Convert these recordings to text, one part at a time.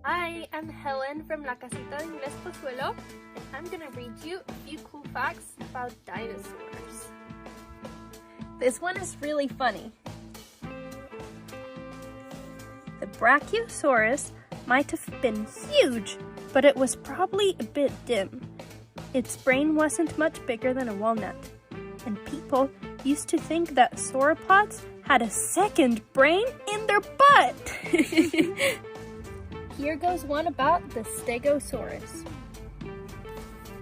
Hi, I'm Helen from La Casita de Inglés, and I'm gonna read you a few cool facts about dinosaurs. This one is really funny. The Brachiosaurus might have been huge, but it was probably a bit dim. Its brain wasn't much bigger than a walnut, and people used to think that sauropods had a second brain in their butt. Here goes one about the Stegosaurus.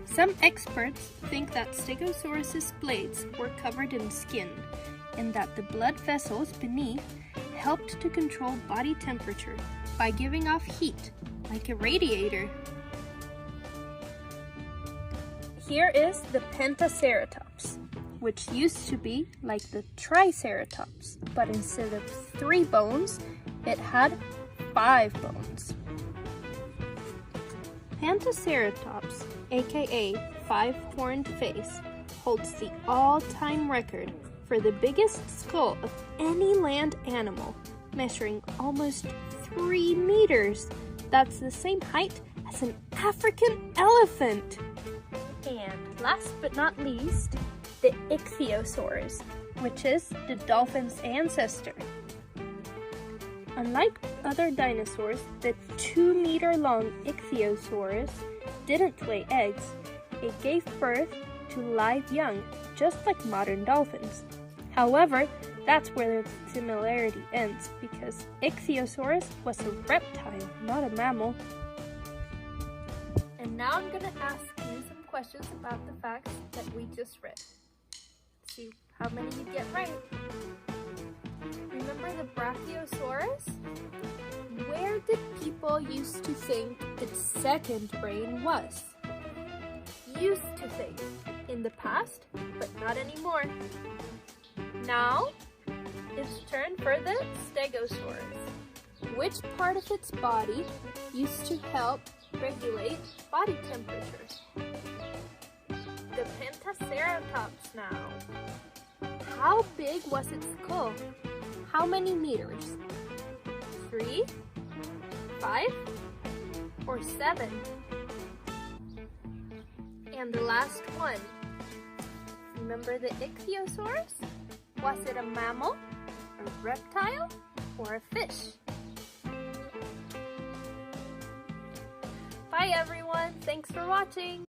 Some experts think that Stegosaurus's blades were covered in skin, and that the blood vessels beneath helped to control body temperature by giving off heat, like a radiator. Here is the Pentaceratops, which used to be like the Triceratops, but instead of 3 bones, it had 5 bones. Pentaceratops, aka five-horned face, holds the all-time record for the biggest skull of any land animal, measuring almost 3 meters. That's the same height as an African elephant. And last but not least, the Ichthyosaurus, which is the dolphin's ancestor. Unlike other dinosaurs, the 2-meter-long Ichthyosaurus didn't lay eggs. It gave birth to live young, just like modern dolphins. However, that's where the similarity ends, because Ichthyosaurus was a reptile, not a mammal. And now I'm going to ask you some questions about the facts that we just read. See how many you get right. Remember the Brachiosaurus? Where did people used to think its second brain was? Used to think. In the past, but not anymore. Now, it's turn for the Stegosaurus. Which part of its body used to help regulate body temperature? The Pentaceratops now. How big was its skull? How many meters? 3, 5, or 7? And the last one. Remember the Ichthyosaurus? Was it a mammal, a reptile, or a fish? Bye everyone, thanks for watching!